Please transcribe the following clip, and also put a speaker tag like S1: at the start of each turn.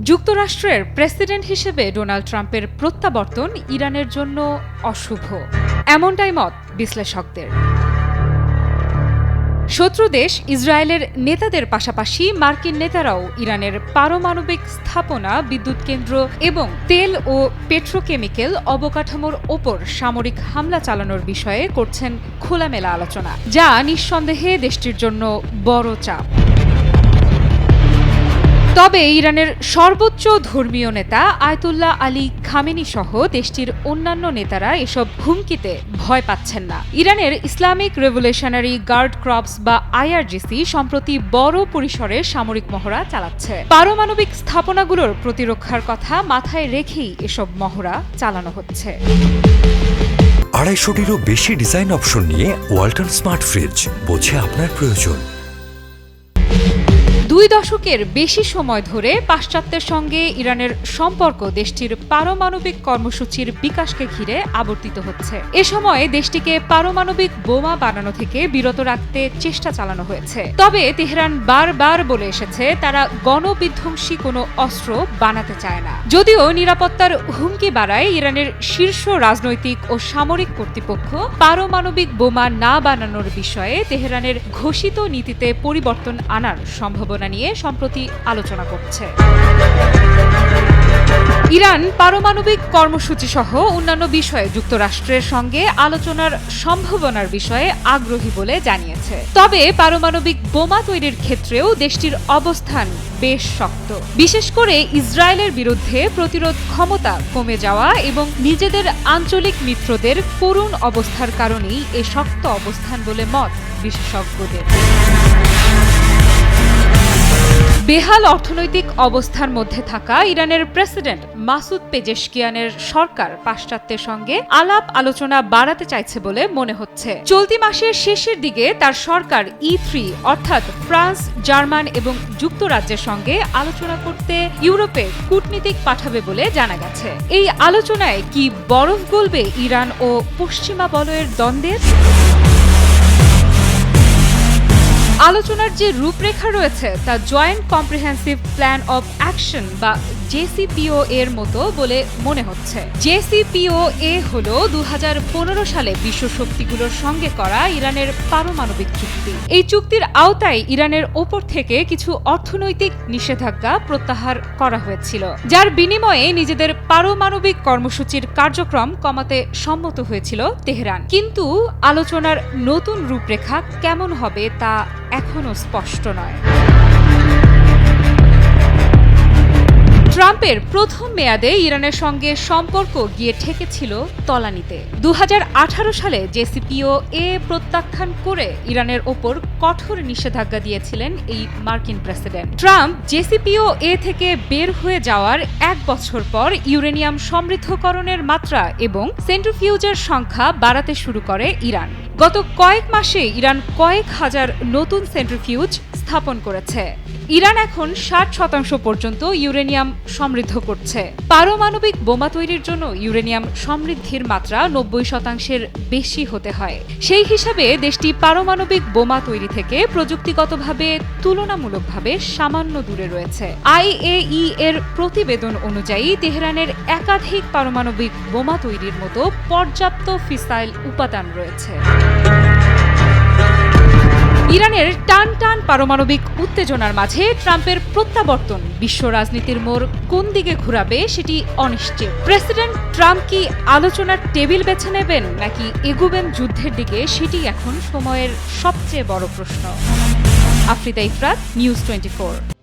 S1: যুক্তরাষ্ট্রের প্রেসিডেন্ট হিসেবে ডোনাল্ড ট্রাম্পের প্রত্যাবর্তন ইরানের জন্য অশুভ, এমনটাই মত বিশ্লেষকদের। শত্রু দেশ ইসরায়েলের নেতাদের পাশাপাশি মার্কিন নেতারাও ইরানের পারমাণবিক স্থাপনা, বিদ্যুৎ কেন্দ্র এবং তেল ও পেট্রোকেমিক্যাল অবকাঠামোর ওপর সামরিক হামলা চালানোর বিষয়ে করছেন খোলামেলা আলোচনা, যা নিঃসন্দেহে দেশটির জন্য বড় চাপ। তবে ইরানের সর্বোচ্চ ধর্মীয় নেতা আয়াতুল্লাহ আলী খামেনি সহ দেশটির অন্যান্য নেতারা এসব হুমকিতে ভয় পাচ্ছেন না। ইরানের ইসলামিক রেভলিউশনারি গার্ড ক্রপস বা আইআরজিসি সম্প্রতি বড় পরিসরে সামরিক মহড়া চালাচ্ছে। পারমাণবিক স্থাপনাগুলোর প্রতিরক্ষার কথা মাথায় রেখেই এসব মহড়া চালানো হচ্ছে।
S2: 250-টিরও বেশি ডিজাইন অপশন নিয়ে ওয়ালটন স্মার্ট ফ্রিজ, বোঝে আপনার প্রয়োজন।
S1: 2 দশকের বেশি সময় ধরে পাশ্চাত্যের সঙ্গে ইরানের সম্পর্ক দেশটির পারমাণবিক কর্মসূচির বিকাশকে ঘিরে আবর্তিত হচ্ছে। এ সময় দেশটিকে পারমাণবিক বোমা বানানো থেকে বিরত রাখতে চেষ্টা চালানো হয়েছে। তবে তেহরান বারবার বলে এসেছে তারা গণবিধ্বংসী কোনো অস্ত্র বানাতে চায় না। যদিও নিরাপত্তার হুমকি বাড়ায় ইরানের শীর্ষ রাজনৈতিক ও সামরিক কর্তৃপক্ষ পারমাণবিক বোমা না বানানোর বিষয়ে তেহরানের ঘোষিত নীতিতে পরিবর্তন আনার সম্ভাবনা নিয়ে সম্প্রতি আলোচনা করছে। ইরান পারমাণবিক কর্মসূচি সহ অন্যান্য বিষয়ে যুক্তরাষ্ট্রের সঙ্গে আলোচনার সম্ভাবনার বিষয়ে আগ্রহী বলে জানিয়েছে। তবে পারমাণবিক বোমা তৈরির ক্ষেত্রেও দেশটির অবস্থান বেশ শক্ত, বিশেষ করে ইসরায়েলের বিরুদ্ধে প্রতিরোধ ক্ষমতা কমে যাওয়া এবং নিজেদের আঞ্চলিক মিত্রদের করুণ অবস্থার কারণেই এ শক্ত অবস্থান বলে মত বিশেষজ্ঞদের। বেহাল অর্থনৈতিক অবস্থার মধ্যে থাকা ইরানের প্রেসিডেন্ট মাসুদ পেজেশকিয়ানের সরকার পাশ্চাত্যের সঙ্গে আলাপ আলোচনা বাড়াতে চাইছে বলে মনে হচ্ছে। চলতি মাসের শেষের দিকে তার সরকার E3 অর্থাৎ ফ্রান্স, জার্মান এবং যুক্তরাজ্যের সঙ্গে আলোচনা করতে ইউরোপে কূটনীতিক পাঠাবে বলে জানা গেছে। এই আলোচনায় কি বরফ গলবে ইরান ও পশ্চিমা বলয়ের দ্বন্দ্বের? আলোচনার যে রূপরেখা রয়েছে তা joint comprehensive plan of action বা JCPOA এর মতো বলে মনে হচ্ছে। JCPOA হল 2015 সালে বিশ্ব শক্তিগুলোর সঙ্গে করা ইরানের পারমাণবিক চুক্তি। এই চুক্তির আওতায় ইরানের ওপর থেকে কিছু অর্থনৈতিক নিষেধাজ্ঞা প্রত্যাহার করা হয়েছিল, যার বিনিময়ে নিজেদের পারমাণবিক কর্মসূচির কার্যক্রম কমাতে সম্মত হয়েছিল তেহরান। কিন্তু আলোচনার নতুন রূপরেখা কেমন হবে তা এখনো স্পষ্ট নয়। ট্রাম্পের প্রথম মেয়াদে ইরানের সঙ্গে সম্পর্ক গিয়ে ঠেকেছিল তলানিতে। 2018 সালে JCPOA প্রত্যাখ্যান করে ইরানের ওপর কঠোর নিষেধাজ্ঞা দিয়েছিলেন এই মার্কিন প্রেসিডেন্ট। ট্রাম্প JCPOA থেকে বের হয়ে যাওয়ার 1 বছর পর ইউরেনিয়াম সমৃদ্ধকরণের মাত্রা এবং সেন্ট্রিফিউজের সংখ্যা বাড়াতে শুরু করে ইরান। গত কয়েক মাসে ইরান কয়েক হাজার নতুন সেন্ট্রিফিউজ স্থাপন করেছে। ইরান এখন 60% পর্যন্ত ইউরেনিয়াম সমৃদ্ধ করছে। পারমাণবিক বোমা তৈরির জন্য ইউরেনিয়াম সমৃদ্ধির মাত্রা 90% বেশি হতে হয়। সেই হিসাবে দেশটি পারমাণবিক বোমা তৈরি থেকে প্রযুক্তিগতভাবে তুলনামূলকভাবে সামান্য দূরে রয়েছে। IAEA এর প্রতিবেদন অনুযায়ী তেহরানের একাধিক পারমাণবিক বোমা তৈরির মতো পর্যাপ্ত ফিসাইল উপাদান রয়েছে। ইরানের টান টান পারমাণবিক উত্তেজনার মাঝে ট্রাম্পের প্রত্যাবর্তন বিশ্ব রাজনীতির মোড় কোন দিকে ঘুরাবে সেটি অনিশ্চিত। প্রেসিডেন্ট ট্রাম্প কি আলোচনার টেবিল বেছে নেবেন নাকি এগোবেন যুদ্ধের দিকে, সেটি এখন সময়ের সবচেয়ে বড় প্রশ্ন। আফ্রিদা ইফরাত, নিউজ 24।